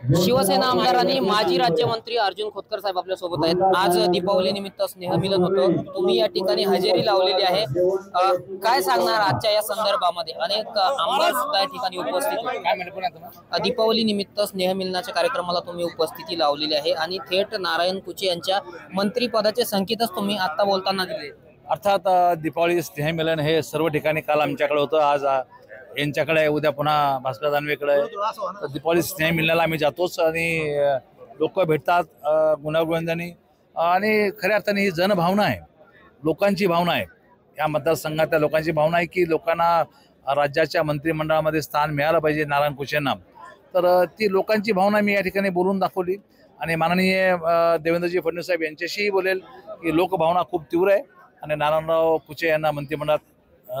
शिवसेना आमदार आणि माजी राज्यमंत्री अर्जुन खोतकर साहेब आपल्या सोबत आहेत। आज दीपावली निमित्त स्नेहमिलन होतं, तुम्ही या ठिकाणी हजेरी लावलेली आहे। काय सांगणार आजच्या या संदर्भामध्ये? अनेक आमदार सुद्धा या ठिकाणी उपस्थित होते। काय म्हणते पुन्हा दीपावली निमित्त स्नेहमिलनाच्या कार्यक्रमाला तुम्ही उपस्थिती लावलेली आहे आणि थेट नारायण कुचे यांच्या मंत्रिपदाचे संकेतच तुम्ही आता बोलताना दिले। अर्थात दीपावली स्नेहमिलन हे सर्व ठिकाणी काल आमच्याकडे होतं, आज यांच्याकडे, उद्या पुन्हा भास्कर दानवेकडे। तर दीपावली स्नेहमिलनाला आम्ही जातोच आणि लोक भेटतात गुण्यागोविंदांनी, आणि खऱ्या अर्थाने ही जनभावना आहे, लोकांची भावना आहे, या मतदारसंघातल्या लोकांची भावना आहे की लोकांना राज्याच्या मंत्रिमंडळामध्ये स्थान मिळालं पाहिजे नारायण कुचेंना। तर ती लोकांची भावना मी या ठिकाणी बोलून दाखवली आणि माननीय देवेंद्रजी फडणवीस साहेब यांच्याशीही बोलेल की लोकभावना खूप तीव्र आहे आणि नारायणराव कुचे यांना मंत्रिमंडळात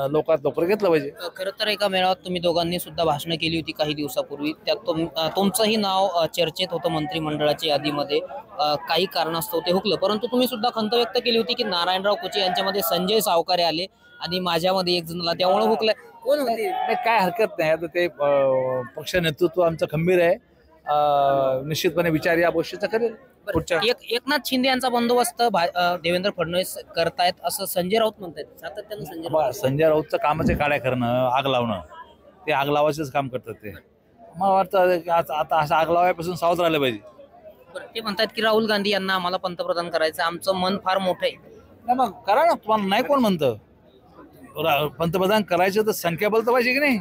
लोकात लवकर घेतलं पाहिजे। खरं तर एका मेळाव्यात तुम्ही दोघांनी सुद्धा भाषणं केली होती काही दिवसापूर्वी, त्यात तुमचंही नाव चर्चेत होतं मंत्रिमंडळाच्या यादीमध्ये। काही कारणास्तव ते हुकलं, परंतु तुम्ही सुद्धा खंत व्यक्त केली होती की नारायणराव कुचे यांच्यामध्ये संजय सावकारे आले आणि माझ्यामध्ये एक जणला, त्यामुळे हुकलं। कोण होते? काय हरकत नाही, आता ते पक्ष नेतृत्व आमचं खंबीर आहे, निश्चितपणे विचार या गोष्टीचा करेल। एकनाथ शिंदे यांचा बंदोबस्त देवेंद्र फडणवीस करतायत असं संजय राऊत म्हणतात सातत्यानं। संजय राऊतचं कामच आहे काड्या करणं, आग लावणं, ते आग लावायचंच काम करतात ते। मला वाटतं आता असं आग लावायपासून सावध राहिलं पाहिजे। ते म्हणतात की राहुल गांधी यांना आम्हाला पंतप्रधान करायचं, आमचं मन फार मोठं आहे। नाही मग करा ना, तुम्हाला नाही कोण म्हणतं पंतप्रधान करायचं, तर संख्याबळ तर पाहिजे की नाही,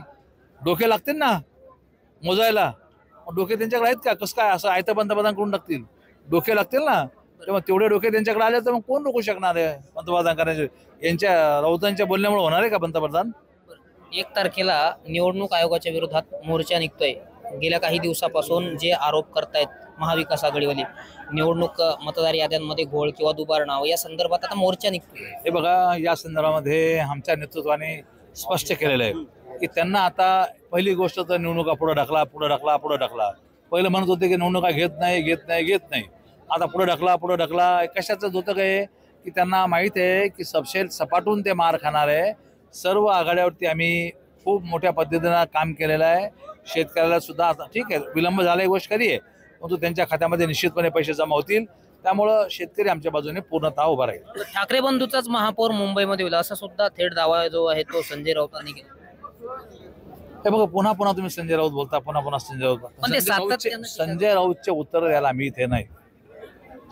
डोके लागतील ना मोजायला, डोके त्यांच्याकडे आहेत का? कसं काय असं आयतं पंतप्रधान करून टाकतील? डोके लागतील ना, तेव्हा तेवढे डोके त्यांच्याकडे आले तर मग कोण रोखू शकणार आहे पंतप्रधान करायचे? यांच्या राऊतांच्या बोलण्यामुळे होणार आहे का पंतप्रधान? 1 तारखेला निवडणूक आयोगाच्या विरोधात मोर्चा निघतोय। गेल्या काही दिवसापासून जे आरोप करतायत महाविकास आघाडीवाले, निवडणूक मतदार याद्यांमध्ये घोळ किंवा दुबार नाव, या संदर्भात आता मोर्चा निघतोय। हे बघा, या संदर्भामध्ये आमच्या नेतृत्वाने स्पष्ट केलेलं आहे की त्यांना आता पहिली गोष्ट तर निवडणुका पुढे ढकला। पहिलं म्हणत होते की निवडणुका घेत नाही, आता पुढे ढकला। कशाचं होतं काय की त्यांना माहीत आहे की सपाटून ते मार खाणार आहे। सर्व आघाड्यावरती आम्ही खूप मोठ्या पद्धतीनं काम केलेलं आहे। शेतकऱ्याला सुद्धा आता ठीक आहे, विलंब झाला ही गोष्ट खरी आहे, परंतु त्यांच्या खात्यामध्ये निश्चितपणे पैसे जमा होतील, त्यामुळं शेतकरी आमच्या बाजूने पूर्णतः उभा राहील। ठाकरे बंधूचाच महापौर मुंबईमध्ये होईल असा सुद्धा थेट दावा जो आहे तो संजय राऊतांनी केला। हे बघा, पुन्हा तुम्ही संजय राऊत बोलता, पुन्हा संजय राऊत। संजय राऊतचे उत्तर द्यायला आम्ही इथे नाही।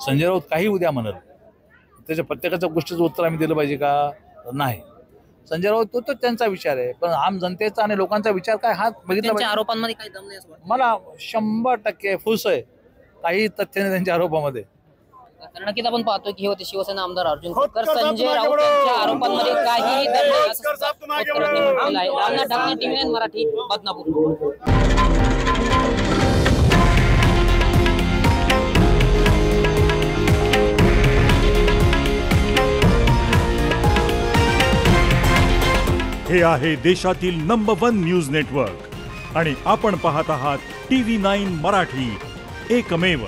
संजय राऊत काही उद्या म्हणत, त्याच्या प्रत्येकाच्या गोष्टीचं उत्तर आम्ही दिलं पाहिजे का? नाही। संजय राऊत तो त्यांचा विचार आहे, पण आम जनतेचा आणि लोकांचा विचार काय हा बघितला। आरोपांमध्ये काही दम नाही असं वाटतं मला 100% फुस आहे, काही तथ्य नाही त्यांच्या आरोपामध्ये। कारण की आपण पाहतो की होते शिवसेना आमदार अर्जुन खोतकर संजय राऊत यांच्या आरोपांमध्ये काहीही दम नाही असं आहे। रामनाथ ढाकणे, TV9 मराठी, बदनापूर। हे आहे देशातील नंबर 1 न्यूज नेटवर्क आणि आपण पाहत आहात TV9 मराठी, एकमेव।